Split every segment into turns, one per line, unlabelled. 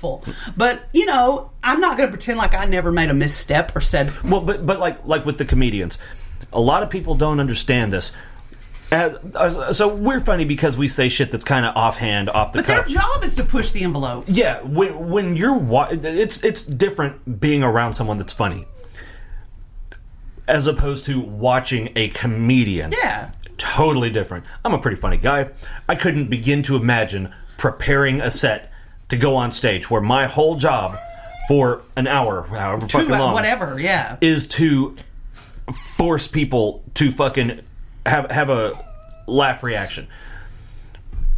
helpful. But, I'm not going to pretend like I never made a misstep or said...
Well, but like with the comedians, a lot of people don't understand this. So we're funny because we say shit that's kind of offhand, off the cuff.
But their job is to push the envelope.
Yeah, when you're... It's different being around someone that's funny as opposed to watching a comedian.
Yeah.
Totally different. I'm a pretty funny guy. I couldn't begin to imagine preparing a set to go on stage where my whole job for an hour, however fucking long...
Whatever, yeah.
...is to force people to fucking... have a laugh reaction.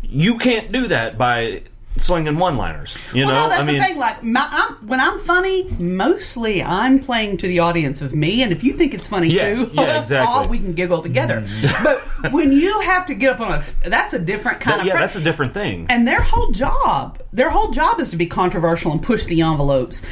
You can't do that by slinging one-liners. You know,
no, that's the thing. Like, when I'm funny, mostly I'm playing to the audience of me, and if you think it's funny too,
exactly.
we can giggle together. But when you have to get up on that's a different kind of...
Yeah, that's a different thing.
And their whole job is to be controversial and push the envelopes.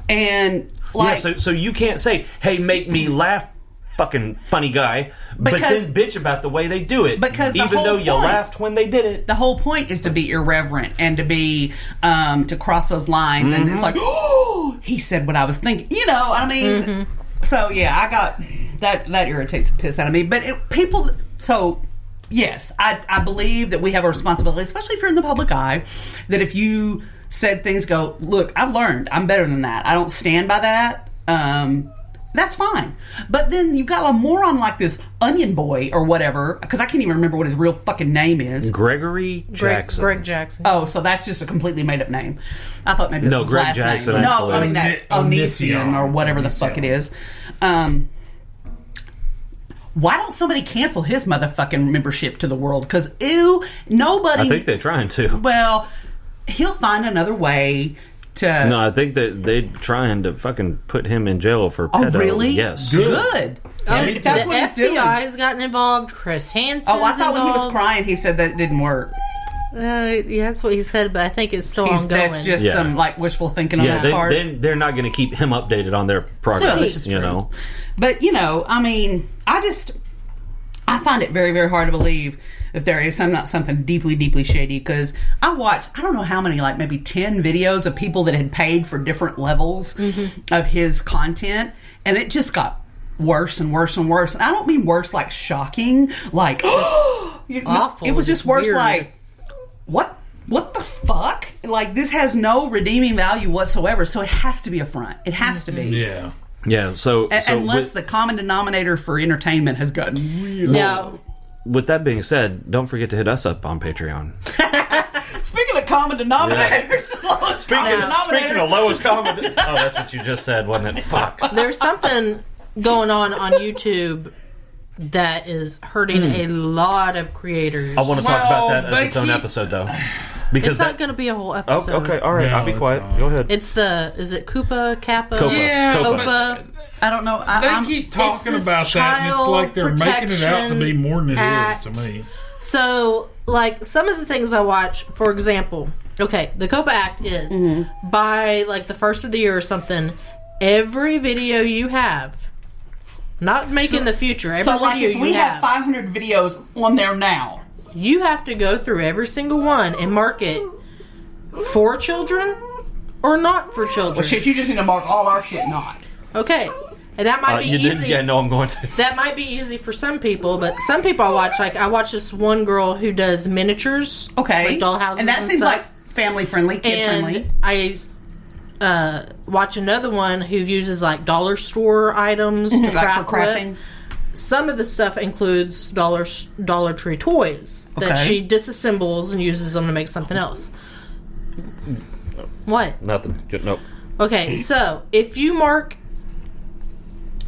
And like,
so you can't say, "Hey, make me laugh, fucking funny guy," but then bitch about the way they do it,
because
even though you laughed when they did it.
The whole point is to be irreverent and to be to cross those lines, and it's like, oh, he said what I was thinking. You know what I mean? So yeah, I got that irritates the piss out of me. But people, so yes, I believe that we have a responsibility, especially if you're in the public eye, that if you said things, go, look, I've learned, I'm better than that. I don't stand by that. That's fine. But then you've got a moron like this Onion Boy or whatever, because I can't even remember what his real fucking name is.
Gregory Jackson.
Greg Jackson.
Oh, so that's just a completely made up name. I thought maybe it was his
Greg
last
Jackson,
name.
actually.
No, I mean that Onision or whatever the fuck it is. Why don't somebody cancel his motherfucking membership to the world? Because, nobody...
I think they're trying to.
Well, he'll find another way to...
No, I think that they're trying to fucking put him in jail for pedo.
Oh, really?
Yes.
Good.
If that's what he's doing. The FBI has gotten involved. Chris Hansen's
I thought
involved.
when he was crying, he said that it didn't work.
Yeah, that's what he said, but I think it's still ongoing.
That's just some wishful thinking on his part.
They're not going to keep him updated on their progress.
This is true.
You know,
but I mean, I find it very, very hard to believe if there is something deeply, deeply shady, because I watched, I don't know how many, like maybe 10 videos of people that had paid for different levels of his content, and it just got worse and worse and worse. And I don't mean worse like shocking, like
awful.
It was just worse
weird.
Like what the fuck? Like, this has no redeeming value whatsoever, so it has to be a front. It has to be.
Yeah.
Yeah, so
unless the common denominator for entertainment has gotten really low.
With that being said, don't forget to hit us up on Patreon.
Speaking of common denominators,
Speaking of lowest common... Oh, that's what you just said, wasn't it? Fuck.
There's something going on YouTube that is hurting a lot of creators.
I want to talk about that as its own episode, though. Because
it's not going to be a whole episode.
Oh, okay, all right,
No,
I'll be quiet.
not.
Go ahead.
It's is it Koopa, Kappa?
Copa.
Yeah,
Copa.
I don't know.
They keep talking about that, and it's like they're making it out to be more than it is to me.
So, like, some of the things I watch, for example, okay, the COPA Act is by, like, the first of the year or something, every video you have, not making the future, every video
like if we have 500 videos on there now,
you have to go through every single one and mark it for children or not for children.
Well, shit, you just need to mark all our shit not.
Okay. And that might be easy.
Yeah, no, I'm going to.
That might be easy for some people, but some people I watch this one girl who does miniatures.
Okay.
Like dollhouses
and that seems
stuff.
like family friendly, kid friendly.
I watch another one who uses like dollar store items to craft
for crafting.
with. Some of the stuff includes Dollar Tree toys that she disassembles and uses them to make something else. What?
Nothing. Nope.
Okay, so if you mark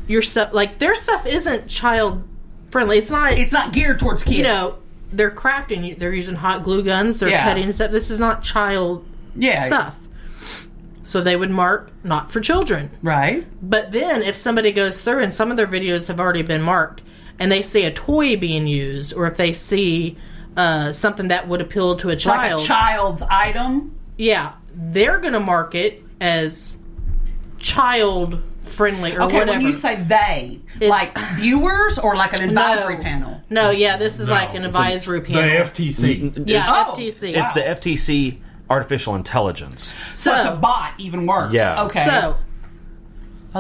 your stuff, like their stuff isn't child friendly. It's not
geared towards kids.
You know, they're crafting. They're using hot glue guns. They're cutting stuff. This is not child stuff. So they would mark not for children.
Right.
But then if somebody goes through, and some of their videos have already been marked, and they see a toy being used, or if they see something that would appeal to a child.
Like a child's item?
Yeah. They're going to mark it as child friendly or whatever.
When you say they, like viewers or like an advisory panel?
No, yeah, this is like an advisory panel.
The FTC.
Yeah, FTC.
It's the FTC artificial intelligence.
So it's a bot, even worse.
Yeah.
Okay.
So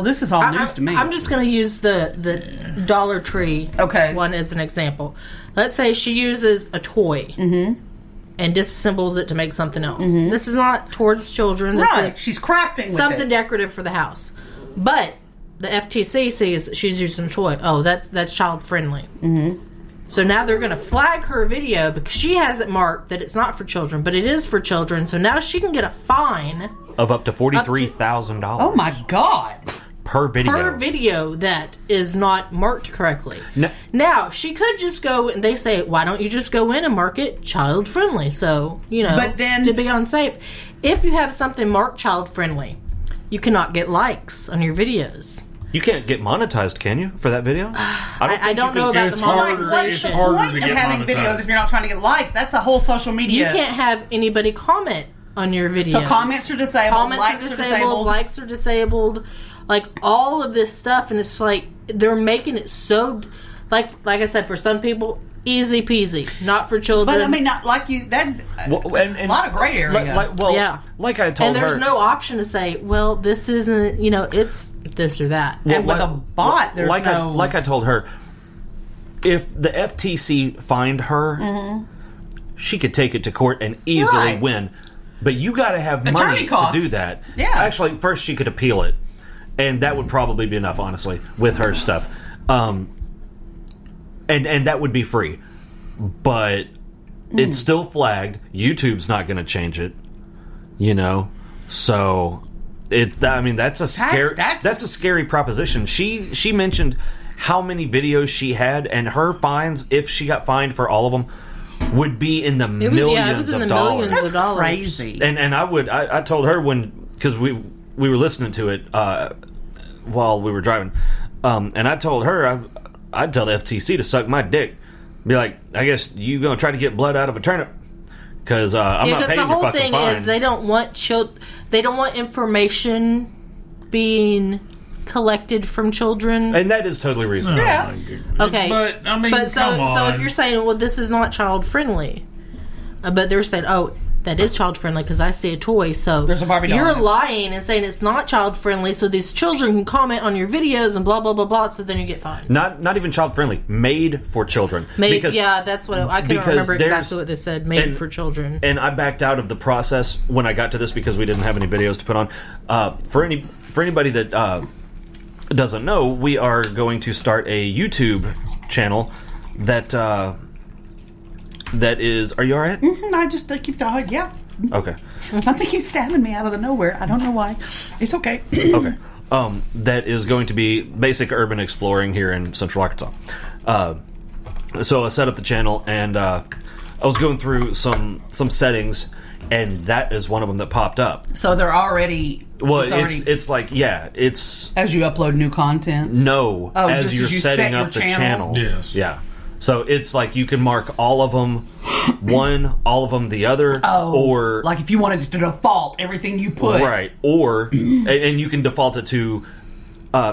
this is all news to me.
I'm just going to use the Dollar Tree one as an example. Let's say she uses a toy and disassembles it to make something else. This is not towards children. This is
she's crafting with
something decorative for the house. But the FTC sees that she's using a toy. Oh, that's child friendly. So now they're going to flag her video because she has it marked that it's not for children, but it is for children. So now she can get a fine
of up to $43,000.
Oh my God.
Per
video that is not marked correctly. Now, she could just go, and they say, why don't you just go in and mark it child friendly? So,
but then,
to be unsafe. If you have something marked child friendly, you cannot get likes on your videos.
You can't get monetized, can you, for that video?
I don't know about the monetization.
It's harder to get
having
monetized.
videos if you're not trying to get liked. That's a whole social media.
You can't have anybody comment on your videos.
So comments are disabled, likes are disabled.
Likes are disabled. Like, all of this stuff, and it's like, they're making it so, like I said, for some people, easy peasy. Not for children.
But, I mean, not like you, that, a lot of gray area.
Like I told her.
And there's no option to say, well, this isn't, it's this or that.
And with a bot, there's no...
Like I told her, if the FTC fined her, she could take it to court and easily win. But you got to have money to do that.
Yeah.
Actually, first she could appeal it. And that would probably be enough, honestly, with her stuff. And that would be free. But it's still flagged. YouTube's not going to change it. So that's a scary proposition. She mentioned how many videos she had, and her fines, if she got fined for all of them, would be in the millions of dollars.
That's crazy.
And I told her because we were listening to it while we were driving, and I told her I'd tell the FTC to suck my dick. Be like, I guess you gonna try to get blood out of a turnip because I'm not paying your fucking fine.
The whole thing is they don't want information being collected from children,
and that is totally reasonable.
Yeah.
Okay,
but I mean,
so if you're saying, well, this is not child friendly, but they're saying, oh, that is child friendly because I see a toy. So
there's a Barbie doll.
You're lying and saying it's not child friendly, so these children can comment on your videos and blah blah blah blah. So then you get fined.
Not even child friendly. Made for children.
That's what I couldn't remember exactly what they said. Made for children.
And I backed out of the process when I got to this because we didn't have any videos to put on. For anybody that doesn't know, we are going to start a YouTube channel that is. Are you all right?
I just keep the yeah.
Okay.
Something keeps stabbing me out of the nowhere. I don't know why. It's okay.
Okay. That is going to be basic urban exploring here in Central Arkansas. So I set up the channel, and I was going through some settings, and that is one of them that popped up.
So they're already...
it's like, yeah, it's...
As you upload new content?
No, as you're setting up the channel.
Yes.
Yeah. So it's like you can mark all of them one, all of them the other, or...
Like if you wanted to default everything you put.
Right. Or, and you can default it to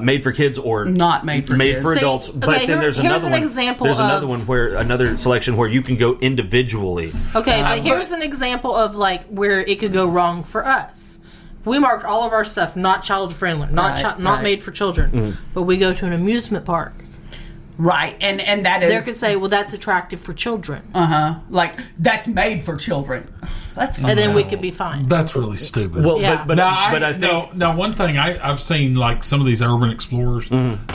made for kids or...
Not made for kids.
For adults. But then there's another one. There's another one where, another selection where you can go individually.
Okay, but here's an example of like where it could go wrong for us. We marked all of our stuff not child friendly, not made for children. But we go to an amusement park.
Right, and that is...
They could say, well, that's attractive for children.
Like, that's made for children. That's fine.
And then we could be fine.
That's really stupid.
Well,
yeah.
but I think...
Now, one thing, I've seen, like, some of these urban explorers,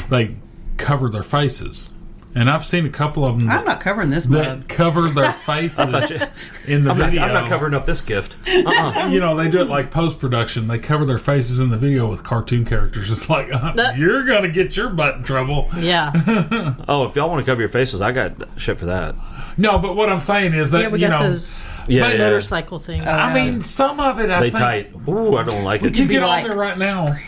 they cover their faces. And I've seen a couple of them...
I'm not covering this
that cover their faces in the video.
I'm not covering up this gift.
They do it like post-production. They cover their faces in the video with cartoon characters. It's like, you're going to get your butt in trouble.
Yeah.
If y'all want to cover your faces, I got shit for that.
No, but what I'm saying is that,
we got those motorcycle things.
I mean, some of it, I think...
They tight. Ooh, I don't like it.
You get on there right now.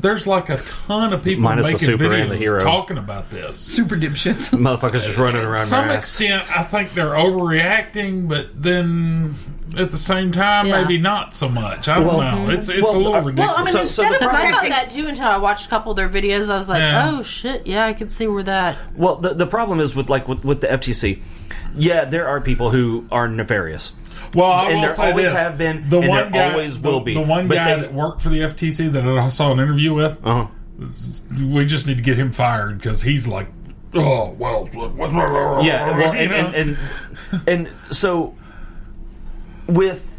There's like a ton of people
Minus
making
the super
videos
and the hero.
talking about this.
Super dipshits.
Motherfuckers just running around.
To some extent, I think they're overreacting, but then at the same time, maybe not so much. I don't know. It's a little ridiculous.
Well, I mean,
because I thought that too until I watched a couple of their videos. I was like, oh shit, yeah, I could see where that...
Well, the problem is with the FTC, there are people who are nefarious.
Well, I
and
will
there
say
always
this.
have been,
The
and
one
there
guy,
always will be.
The one
But
guy
they-
that worked for the FTC that I saw an interview with, we just need to get him fired because he's like, oh well,
yeah, well,
you know?
and so with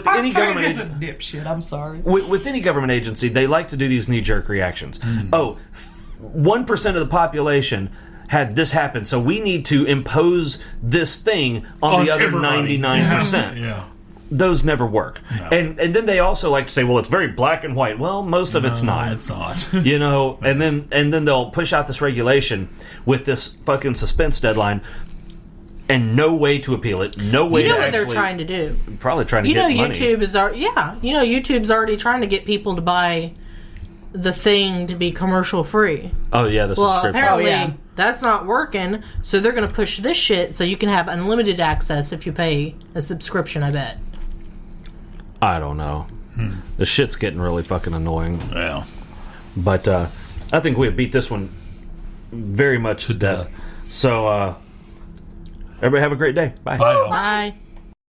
any government
is a dipshit. I'm sorry.
with any government agency, they like to do these knee-jerk reactions. 1% of the population had this happen, so we need to impose this thing on the other
everybody.
99%.
Yeah.
Those never work.
No.
And then they also like to say, well, it's very black and white. Well, most of it's not.
It's not.
You know, and then they'll push out this regulation with this fucking suspense deadline and no way to appeal it. No way
You know
to
what they're
actually-
trying to do.
Probably trying to
You know,
get money.
YouTube is YouTube's already trying to get people to buy the thing to be commercial free.
Oh yeah, the
Well,
subscription.
apparently
Oh, yeah.
that's not working, so they're going to push this shit so you can have unlimited access if you pay a subscription, I bet.
I don't know. The shit's getting really fucking annoying.
Yeah.
But I think we have beat this one very much to death. So everybody have a great day. Bye.
Bye. All.
Bye.